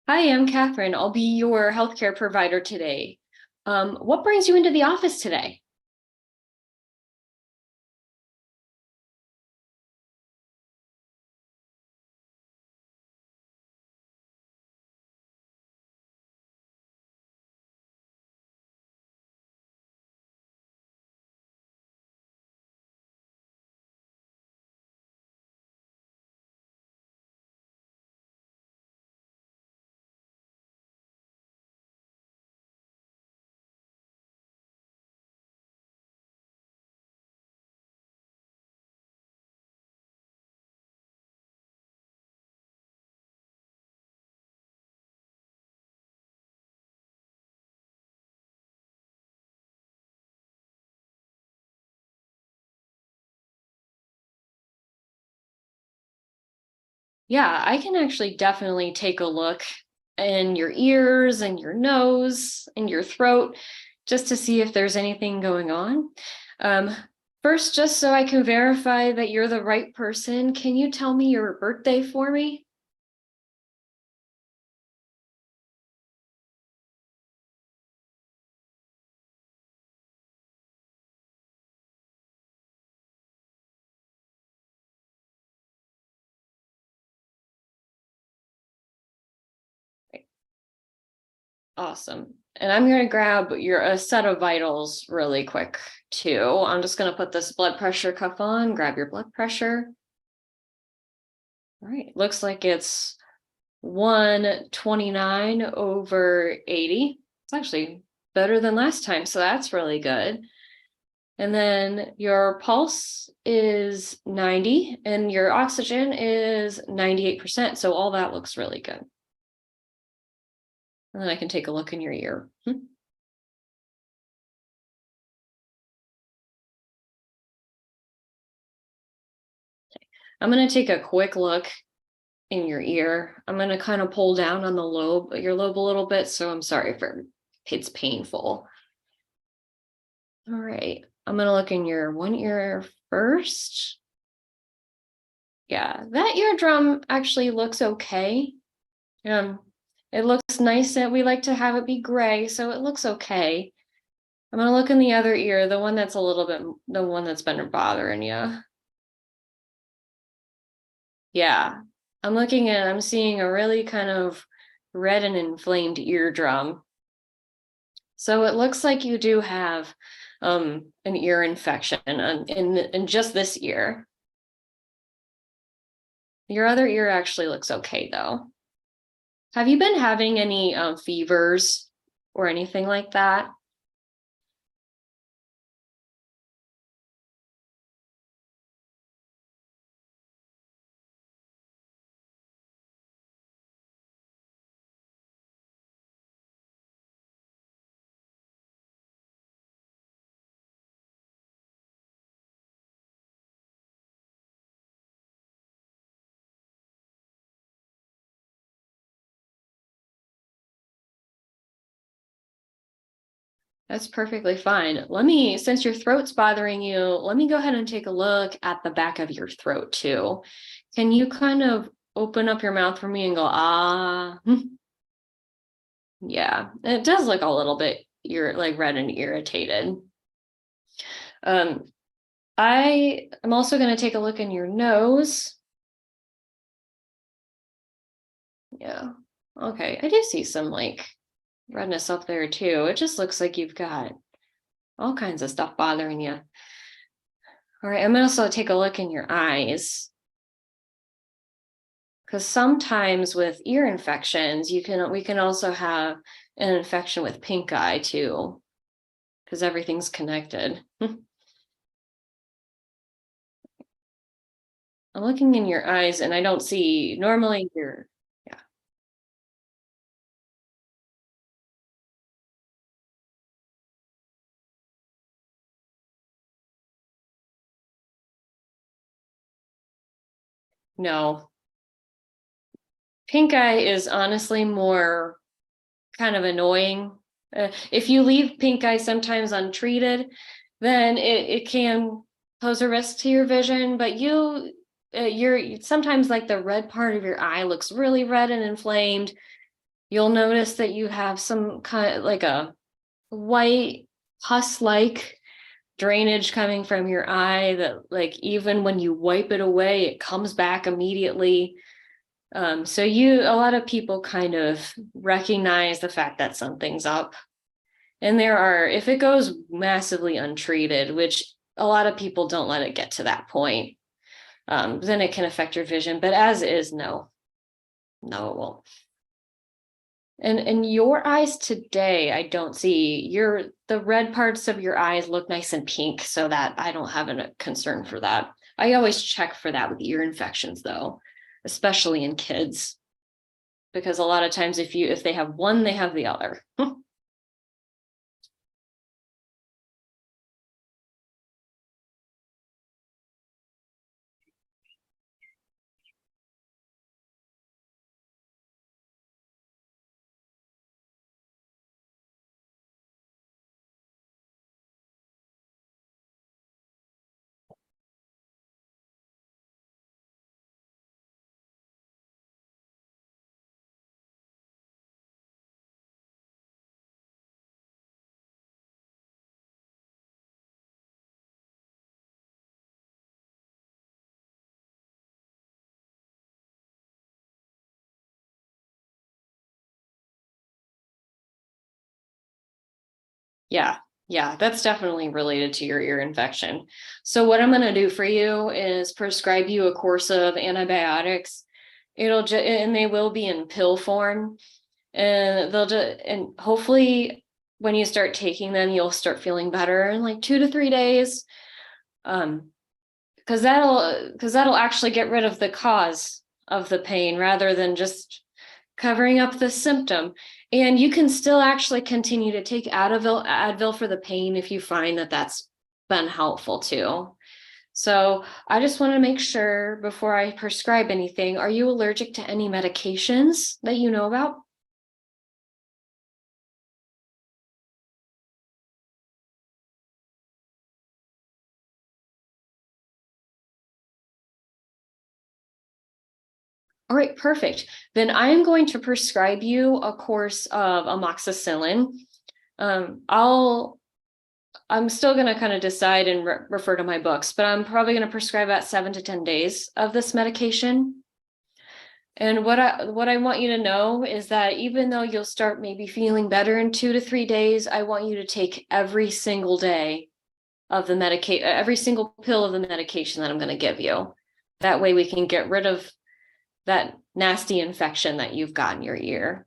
Hi, I'm Katherine. I'll be your healthcare provider today. What brings you into the office today? Yeah, I can actually definitely take a look in your ears and your nose and your throat just to see if there's anything going on. Um, First, just so I can verify that you're the right person, can you tell me your birthday for me? Awesome. And I'm going to grab your a set of vitals really quick too. I'm just going to put this blood pressure cuff on, grab your blood pressure. All right, looks like it's 129 over 80. It's actually better than last time, so that's really good. And then your pulse is 90 and your oxygen is 98%. So all that looks really good. And then I can take a look in your ear. I'm going to take a quick look in your ear. I'm going to kind of pull down on the lobe, your lobe a little bit. So I'm sorry if it's painful. All right. I'm going to look in your one ear first. Yeah, that eardrum actually looks okay. Um, it looks nice, and we like to have it be gray, so it looks okay. I'm gonna look in the other ear, the one that's a little bit, the one that's been bothering you. Yeah, I'm seeing a really kind of red and inflamed eardrum. So it looks like you do have an ear infection in just this ear. Your other ear actually looks okay though. Have you been having any fevers or anything like that? That's perfectly fine. Since your throat's bothering you, let me go ahead and take a look at the back of your throat too. Can you kind of open up your mouth for me and go, ah? Yeah, it does look a little bit you're like red and irritated. Um, I am also going to take a look in your nose. Yeah. Okay. I do see some like redness up there too. It just looks like you've got all kinds of stuff bothering you. All right. I'm going to also take a look in your eyes. Because sometimes with ear infections, we can also have an infection with pink eye too, because everything's connected. I'm looking in your eyes and I don't see normally you're yeah. No. Pink eye is honestly more kind of annoying. If you leave pink eye sometimes untreated, then it can pose a risk to your vision, but you're sometimes like the red part of your eye looks really red and inflamed. You'll notice that you have some kind of like a white pus-like drainage coming from your eye that, like, even when you wipe it away, it comes back immediately. So a lot of people kind of recognize the fact that something's up. And if it goes massively untreated, which a lot of people don't let it get to that point, then it can affect your vision. But as is, no, it won't. And your eyes today, I don't see the red parts of your eyes look nice and pink, so that I don't have a concern for that. I always check for that with ear infections though, especially in kids, because a lot of times if they have one, they have the other. Yeah, yeah, that's definitely related to your ear infection. So what I'm going to do for you is prescribe you a course of antibiotics. And they will be in pill form, and and hopefully when you start taking them, you'll start feeling better in like 2 to 3 days. Um, because that'll actually get rid of the cause of the pain rather than just covering up the symptom. And you can still actually continue to take Advil for the pain if you find that that's been helpful too. So I just want to make sure before I prescribe anything, are you allergic to any medications that you know about? All right, perfect. Then I am going to prescribe you a course of amoxicillin. Um, I'll I'm still going to kind of decide and refer to my books, but I'm probably going to prescribe about 7 to 10 days of this medication. And what I want you to know is that even though you'll start maybe feeling better in 2 to 3 days, I want you to take every single day of the every single pill of the medication that I'm going to give you. That way we can get rid of that nasty infection that you've got in your ear.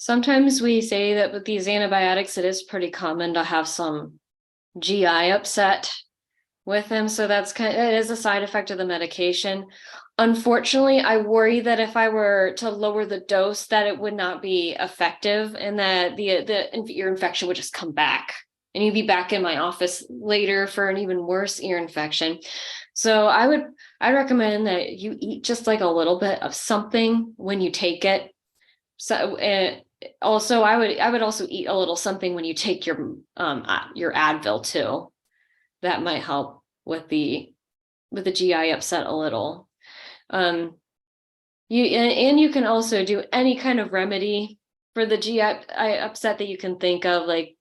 Sometimes we say that with these antibiotics, it is pretty common to have some GI upset with them. So it is a side effect of the medication. Unfortunately, I worry that if I were to lower the dose, that it would not be effective, and that the ear infection would just come back, and you'd be back in my office later for an even worse ear infection. So I recommend that you eat just like a little bit of something when you take it. So also, I would also eat a little something when you take your Advil too. That might help with the GI upset a little. Um, and you can also do any kind of remedy for the GI upset that you can think of. Like,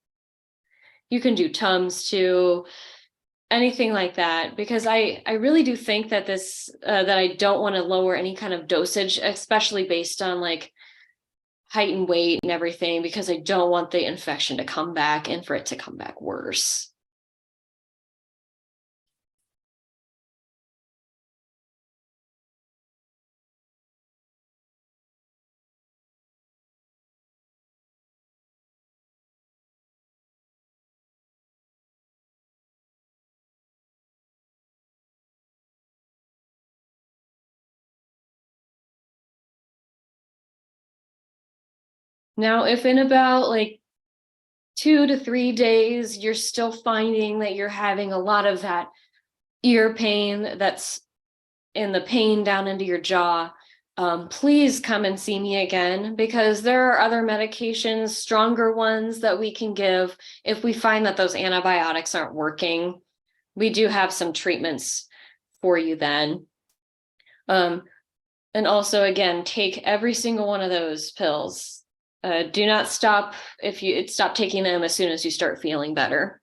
you can do Tums too, anything like that, because I really do think that that I don't want to lower any kind of dosage, especially based on like height and weight and everything, because I don't want the infection to come back and for it to come back worse. Now, if in about like 2 to 3 days, you're still finding that you're having a lot of that ear pain that's in the pain down into your jaw, please come and see me again, because there are other medications, stronger ones that we can give if we find that those antibiotics aren't working. We do have some treatments for you then. And also, again, take every single one of those pills. Do not stop stop taking them as soon as you start feeling better.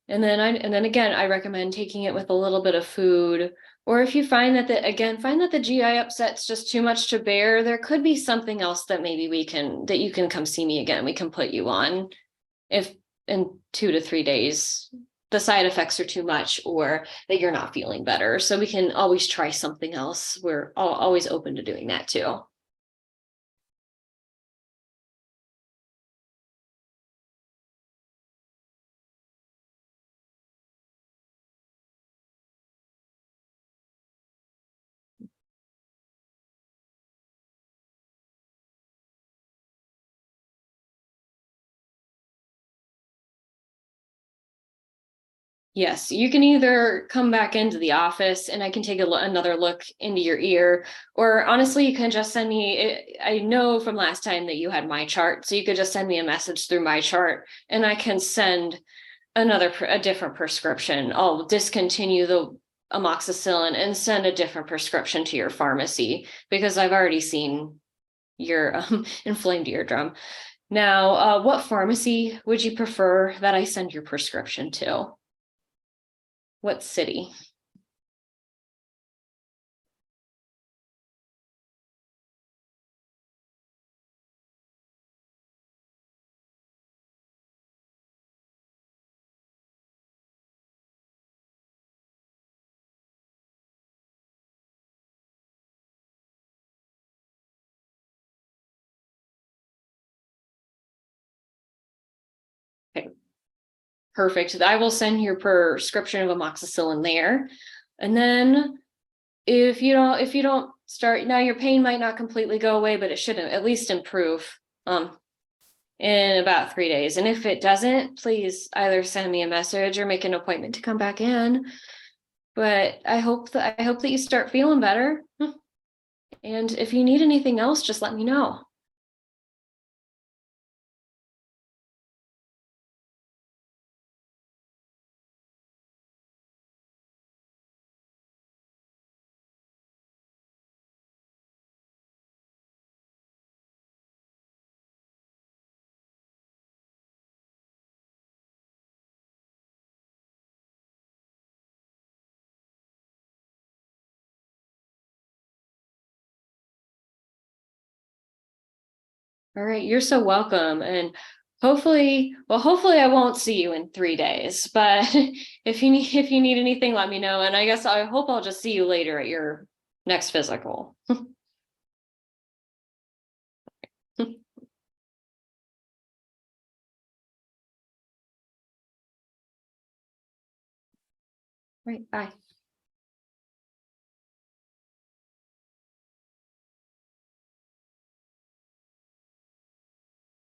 And then again, I recommend taking it with a little bit of food. Or if you find that the GI upset's just too much to bear, there could be something else that maybe that you can come see me again. We can put you on if in 2 to 3 days the side effects are too much or that you're not feeling better. So we can always try something else. We're always open to doing that too. Yes, you can either come back into the office and I can take another look into your ear, or honestly, you can just send me. I know from last time that you had my chart, so you could just send me a message through my chart and I can send a different prescription. I'll discontinue the amoxicillin and send a different prescription to your pharmacy because I've already seen your inflamed eardrum. Now, what pharmacy would you prefer that I send your prescription to? What city? Okay, perfect. I will send your prescription of amoxicillin there. And then if you don't start now, your pain might not completely go away, but it should at least improve in about 3 days. And if it doesn't, please either send me a message or make an appointment to come back in. But I hope that you start feeling better. And if you need anything else, just let me know. All right, you're so welcome. And hopefully I won't see you in 3 days, but if you need anything, let me know. And I hope I'll just see you later at your next physical. Right, bye.